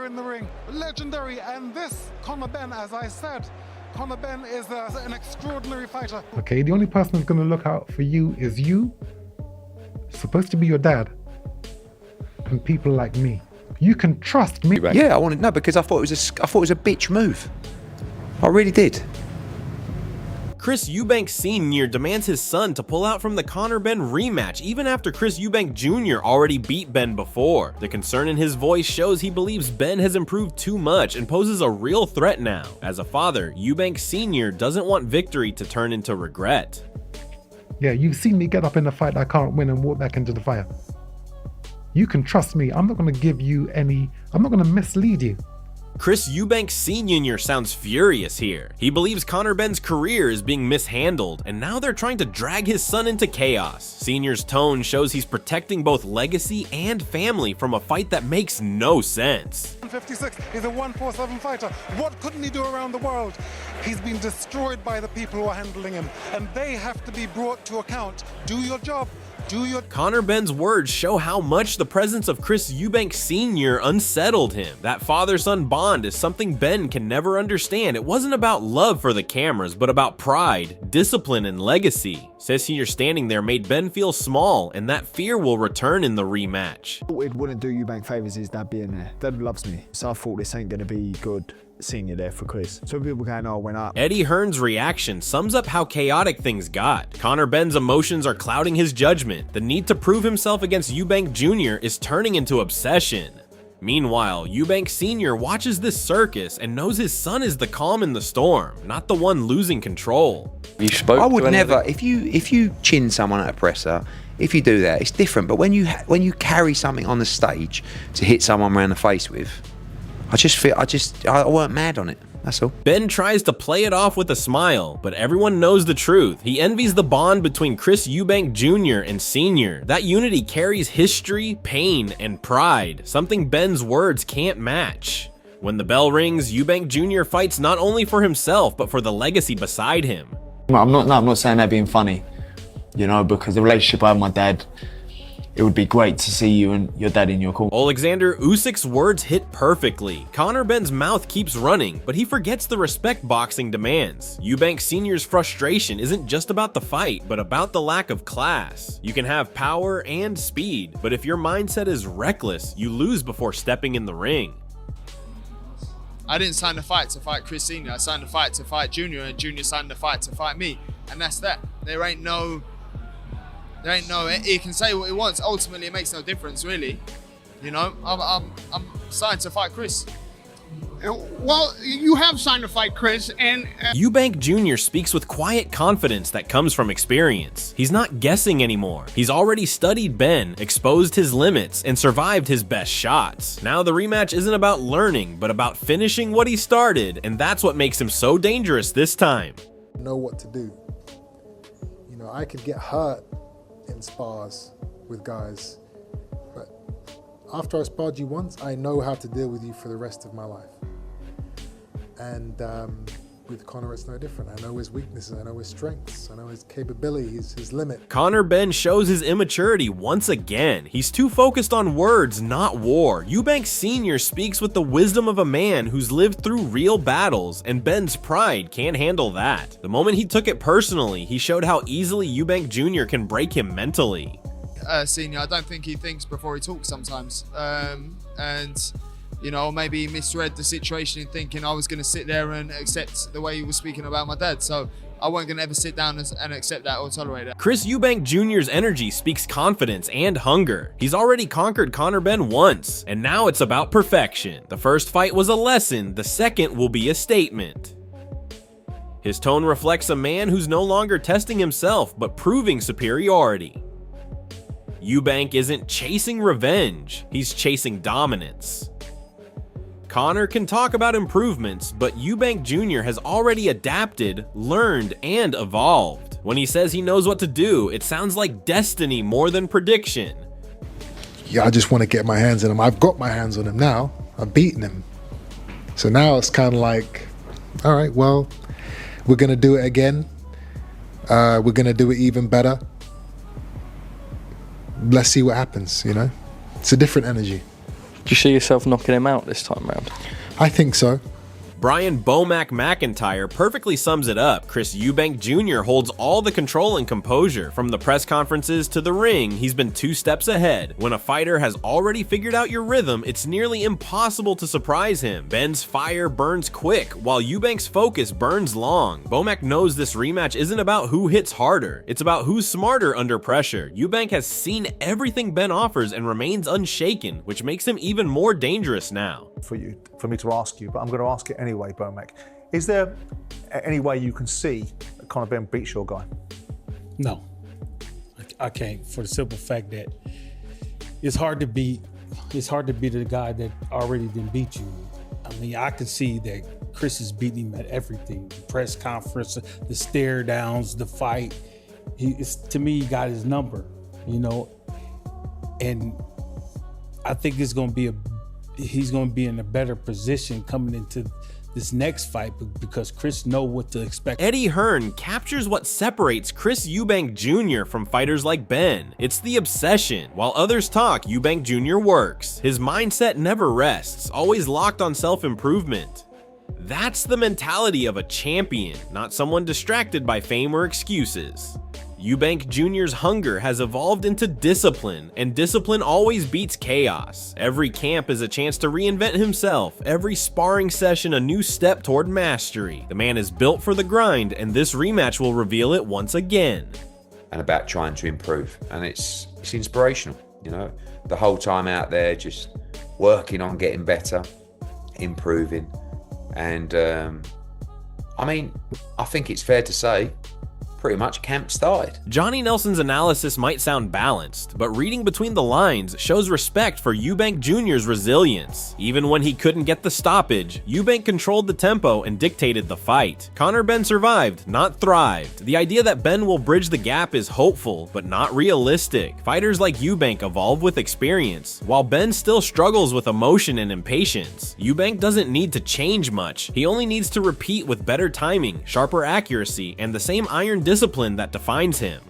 in the ring. Legendary. And this Conor Benn, as I said, Conor Benn is an extraordinary fighter. Okay, the only person who's going to look out for you is you, supposed to be your dad, and people like me. You can trust me. Yeah, I wanted because I thought it was a bitch move. I really did. Chris Eubank Sr. demands his son to pull out from the Conor Benn rematch even after Chris Eubank Jr. already beat Benn before. The concern in his voice shows he believes Benn has improved too much and poses a real threat now. As a father, Eubank Sr. doesn't want victory to turn into regret. Yeah, you've seen me get up in a fight I can't win and walk back into the fire. You can trust me. I'm not going to give you I'm not going to mislead you. Chris Eubank Sr. sounds furious here. He believes Conor Benn's career is being mishandled, and now they're trying to drag his son into chaos. Senior's tone shows he's protecting both legacy and family from a fight that makes no sense. 156, he's a 147 fighter. What couldn't he do around the world? He's been destroyed by the people who are handling him, and they have to be brought to account. Do your job. Conor Benn's words show how much the presence of Chris Eubank Sr. unsettled him. That father-son bond is something Benn can never understand. It wasn't about love for the cameras, but about pride, discipline, and legacy. Senior standing there made Benn feel small, and that fear will return in the rematch. It wouldn't do Eubank favours his dad being there. Dad loves me, so I thought this ain't going to be good. Senior there for Chris. Some people going, oh, went up. Eddie Hearn's reaction sums up how chaotic things got. Conor Benn's emotions are clouding his judgment. The need to prove himself against Eubank Jr. is turning into obsession. Meanwhile, Eubank Sr. watches this circus and knows his son is the calm in the storm, not the one losing control. You spoke. I would never. If you chin someone at a presser, if you do that, it's different. But when you carry something on the stage to hit someone around the face with, I weren't mad on it, that's all. Benn tries to play it off with a smile, but everyone knows the truth. He envies the bond between Chris Eubank Jr. and Sr. That unity carries history, pain, and pride, something Benn's words can't match. When the bell rings, Eubank Jr. fights not only for himself, but for the legacy beside him. I'm not saying that being funny, because the relationship I have with my dad, it would be great to see you and your dad in your corner. Alexander Usyk's words hit perfectly. Conor Benn's mouth keeps running, but he forgets the respect boxing demands. Eubank Sr.'s frustration isn't just about the fight, but about the lack of class. You can have power and speed, but if your mindset is reckless, you lose before stepping in the ring. I didn't sign the fight to fight Chris Sr. I signed the fight to fight Junior, and Junior signed the fight to fight me. And that's that. There ain't no, he can say what he wants. Ultimately, it makes no difference, really. I'm signed to fight Chris. Well, you have signed to fight Chris, and Eubank Jr. speaks with quiet confidence that comes from experience. He's not guessing anymore. He's already studied Benn, exposed his limits, and survived his best shots. Now the rematch isn't about learning, but about finishing what he started, and that's what makes him so dangerous this time. Know what to do. I could get hurt in spars with guys, but after I sparred you once, I know how to deal with you for the rest of my life. And with Conor, it's no different. I know his weaknesses, I know his strengths, I know his capabilities, his limit. Conor Benn shows his immaturity once again. He's too focused on words, not war. Eubank Sr. speaks with the wisdom of a man who's lived through real battles, and Benn's pride can't handle that. The moment he took it personally, he showed how easily Eubank Jr. can break him mentally. Senior, I don't think he thinks before he talks sometimes. Maybe he misread the situation in thinking I was going to sit there and accept the way he was speaking about my dad. So I wasn't going to ever sit down and accept that or tolerate that. Chris Eubank Jr.'s energy speaks confidence and hunger. He's already conquered Conor Benn once, and now it's about perfection. The first fight was a lesson, the second will be a statement. His tone reflects a man who's no longer testing himself, but proving superiority. Eubank isn't chasing revenge, he's chasing dominance. Conor can talk about improvements, but Eubank Jr. has already adapted, learned, and evolved. When he says he knows what to do, it sounds like destiny more than prediction. Yeah, I just want to get my hands on him. I've got my hands on him now. I've beaten him. So now it's kind of like, all right, well, we're going to do it again. We're going to do it even better. Let's see what happens, It's a different energy. Do you see yourself knocking him out this time round? I think so. Brian Bomac McIntyre perfectly sums it up. Chris Eubank Jr. holds all the control and composure. From the press conferences to the ring, he's been 2 steps ahead. When a fighter has already figured out your rhythm, it's nearly impossible to surprise him. Ben's fire burns quick, while Eubank's focus burns long. Bomac knows this rematch isn't about who hits harder, it's about who's smarter under pressure. Eubank has seen everything Ben offers and remains unshaken, which makes him even more dangerous now. For me to ask you, but I'm going to ask it anyway, Bomac. Is there any way you can see that Conor Benn beats your guy? No, I can't, for the simple fact that it's hard to beat the guy that already didn't beat you. I mean, I can see that Chris is beating him at everything: the press conference, the stare downs, the fight. To me, he got his number, you know, and I think he's going to be in a better position coming into this next fight because Chris knows what to expect. Eddie Hearn captures what separates Chris Eubank Jr. from fighters like Ben. It's the obsession. While others talk, Eubank Jr. works. His mindset never rests, always locked on self-improvement. That's the mentality of a champion, not someone distracted by fame or excuses. Eubank Jr.'s hunger has evolved into discipline, and discipline always beats chaos. Every camp is a chance to reinvent himself, every sparring session a new step toward mastery. The man is built for the grind, and this rematch will reveal it once again. And about trying to improve, and it's inspirational, you know, the whole time out there just working on getting better, improving, and I mean, I think it's fair to say pretty much camp started. Johnny Nelson's analysis might sound balanced, but reading between the lines shows respect for Eubank Jr.'s resilience. Even when he couldn't get the stoppage, Eubank controlled the tempo and dictated the fight. Conor Benn survived, not thrived. The idea that Ben will bridge the gap is hopeful, but not realistic. Fighters like Eubank evolve with experience, while Ben still struggles with emotion and impatience. Eubank doesn't need to change much. He only needs to repeat with better timing, sharper accuracy, and the same iron discipline that defines him.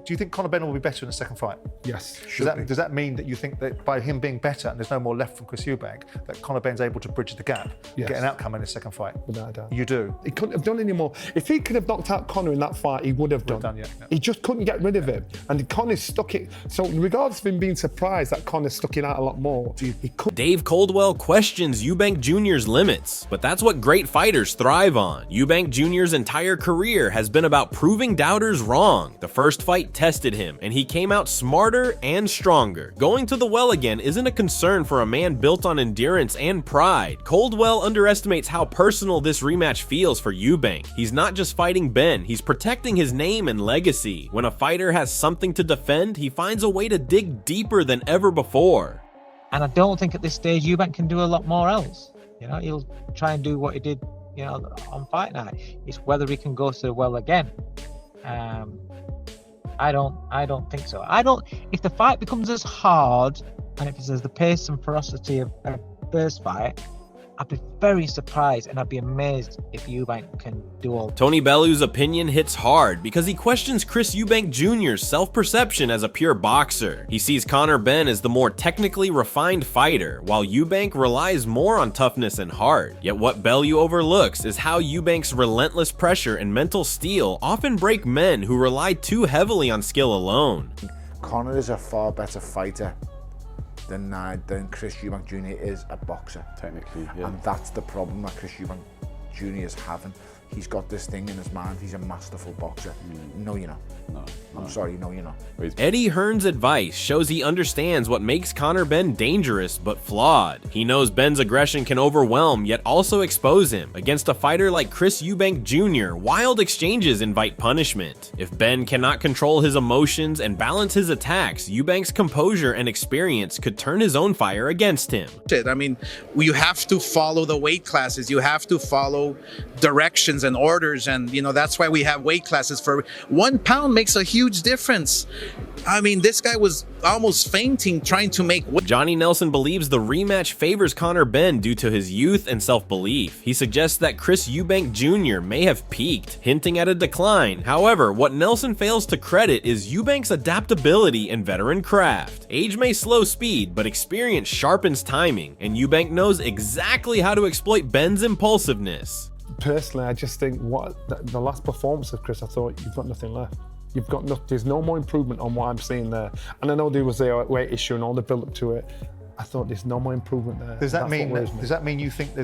Do you think Conor Benn will be better in the second fight? Yes. Does that mean that you think that by him being better and there's no more left from Chris Eubank, that Conor Benn's able to bridge the gap, Yes. get an outcome in his second fight? Without a doubt. You do? He couldn't have done any more. If he could have knocked out Conor in that fight, he would have done. Yeah. He just couldn't get rid of him. And Conor stuck it. So regardless of him being surprised that Conor stuck it out a lot more, he could. Dave Coldwell questions Eubank Jr.'s limits, but that's what great fighters thrive on. Eubank Jr.'s entire career has been about proving doubters wrong. The first fight tested him, and he came out smarter and stronger. Going to the well again isn't a concern for a man built on endurance and pride. Coldwell underestimates how personal this rematch feels for Eubank. He's not just fighting Ben, he's protecting his name and legacy. When a fighter has something to defend, he finds a way to dig deeper than ever before. And I don't think at this stage Eubank can do a lot more else. You know, he'll try and do what he did, you know, on fight night. It's whether he can go to the well again. I don't think so. If the fight becomes as hard and if it's as the pace and ferocity of a first fight, I'd be very surprised and I'd be amazed if Eubank can do all. Tony Bellew's opinion hits hard because he questions Chris Eubank Jr.'s self-perception as a pure boxer. He sees Conor Benn as the more technically refined fighter, while Eubank relies more on toughness and heart. Yet what Bellew overlooks is how Eubank's relentless pressure and mental steel often break men who rely too heavily on skill alone. Conor is a far better fighter than Chris Eubank Jr. is a boxer. Technically, yeah. And that's the problem that Chris Eubank Jr. is having. He's got this thing in his mind, he's a masterful boxer. No, you're not. No. I'm sorry, no, you're not. Eddie Hearn's advice shows he understands what makes Conor Benn dangerous but flawed. He knows Ben's aggression can overwhelm yet also expose him. Against a fighter like Chris Eubank Jr., wild exchanges invite punishment. If Ben cannot control his emotions and balance his attacks, Eubank's composure and experience could turn his own fire against him. I mean, you have to follow the weight classes. You have to follow directions instructions and orders, and that's why we have weight classes. For 1 pound makes a huge difference. I mean, this guy was almost fainting trying to make weight. Johnny Nelson believes the rematch favors Conor Benn due to his youth and self-belief. He suggests that Chris Eubank Jr. may have peaked, hinting at a decline. However, what Nelson fails to credit is Eubank's adaptability and veteran craft. Age may slow speed, but experience sharpens timing, and Eubank knows exactly how to exploit Benn's impulsiveness. Personally, I just think the last performance of Chris, I thought you've got nothing left. You've got nothing. There's no more improvement on what I'm seeing there. And I know there was a weight issue and all the build up to it. I thought there's no more improvement there. Does that mean you think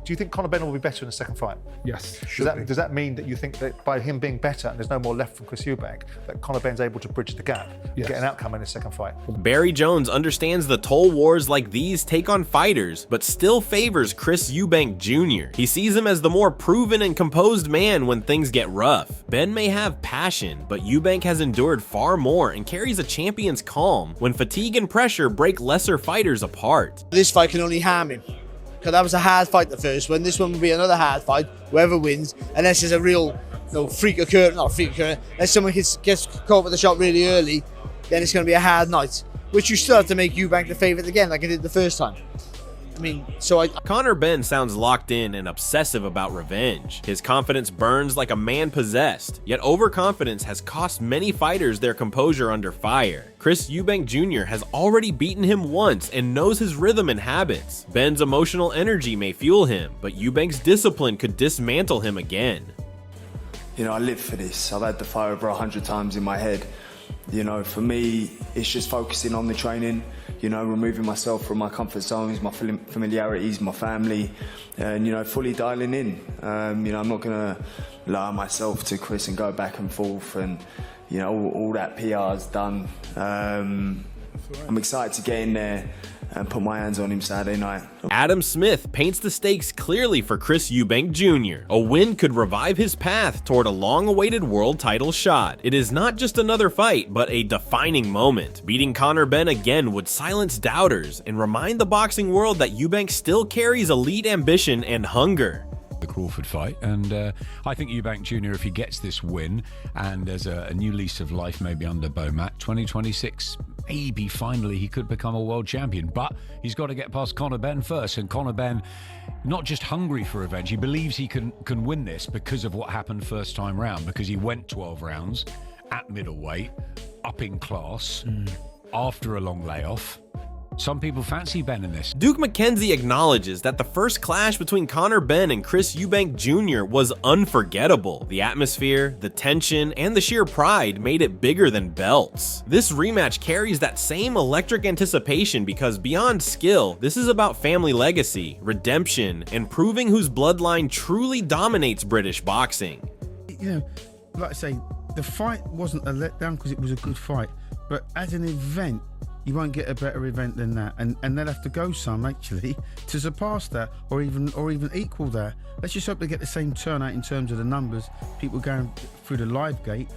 do you think Conor Benn will be better in the second fight? Yes. Does that mean that you think that by him being better and there's no more left from Chris Eubank, that Conor Benn's able to bridge the gap, get an outcome in his second fight? Barry Jones understands the toll wars like these take on fighters, but still favors Chris Eubank Jr. He sees him as the more proven and composed man when things get rough. Benn may have passion, but Eubank has endured far more and carries a champion's calm when fatigue and pressure break lesser fighters apart. This fight can only harm him, because that was a hard fight, the first one. This one will be another hard fight, whoever wins, unless there's a real freak occurrence, unless someone gets caught with the shot really early, then it's going to be a hard night, which you still have to make Eubank the favourite again, like I did the first time. Conor Benn sounds locked in and obsessive about revenge. His confidence burns like a man possessed, yet overconfidence has cost many fighters their composure under fire. Chris Eubank Jr. has already beaten him once and knows his rhythm and habits. Benn's emotional energy may fuel him, but Eubank's discipline could dismantle him again. I live for this. I've had the fight over 100 times in my head. For me, it's just focusing on the training, removing myself from my comfort zones, my familiarities, my family, and, fully dialing in. I'm not going to allow myself to Chris and go back and forth and, all that PR's done. I'm excited to get in there and put my hands on him Saturday night. Adam Smith paints the stakes clearly for Chris Eubank Jr. A win could revive his path toward a long-awaited world title shot. It is not just another fight, but a defining moment. Beating Conor Benn again would silence doubters and remind the boxing world that Eubank still carries elite ambition and hunger. The Crawford fight, and I think Eubank Jr., if he gets this win and there's a new lease of life maybe under Bomat, 2026, maybe finally he could become a world champion, but he's got to get past Conor Benn first. And Conor Benn, not just hungry for revenge, he believes he can win this because of what happened first time round, because he went 12 rounds at middleweight, up in class, after a long layoff. Some people fancy Benn in this. Duke McKenzie acknowledges that the first clash between Conor Benn and Chris Eubank Jr. was unforgettable. The atmosphere, the tension, and the sheer pride made it bigger than belts. This rematch carries that same electric anticipation because beyond skill, this is about family legacy, redemption, and proving whose bloodline truly dominates British boxing. Like I say, the fight wasn't a letdown because it was a good fight, but as an event, you won't get a better event than that, and they'll have to go some actually to surpass that, or even equal that. Let's just hope they get the same turnout in terms of the numbers, people going through the live gate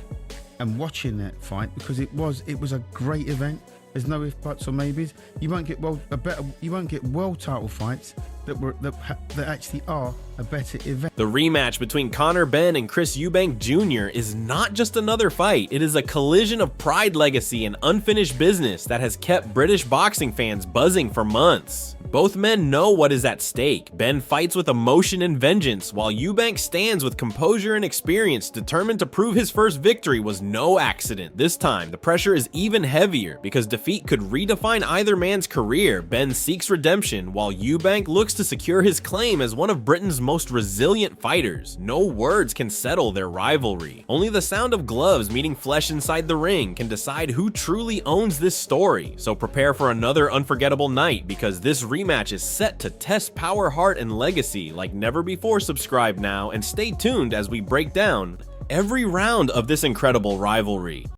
and watching that fight, because it was a great event. There's no ifs, buts, or maybes. You won't get world title fights that actually are a better event. The rematch between Conor Benn and Chris Eubank Jr. is not just another fight. It is a collision of pride, legacy, and unfinished business that has kept British boxing fans buzzing for months. Both men know what is at stake. Benn fights with emotion and vengeance, while Eubank stands with composure and experience, determined to prove his first victory was no accident. This time, the pressure is even heavier because defeat could redefine either man's career. Benn seeks redemption, while Eubank looks to secure his claim as one of Britain's most resilient fighters. No words can settle their rivalry. Only the sound of gloves meeting flesh inside the ring can decide who truly owns this story. So prepare for another unforgettable night, because this rematch is set to test power, heart, and legacy like never before. Subscribe now and stay tuned as we break down every round of this incredible rivalry.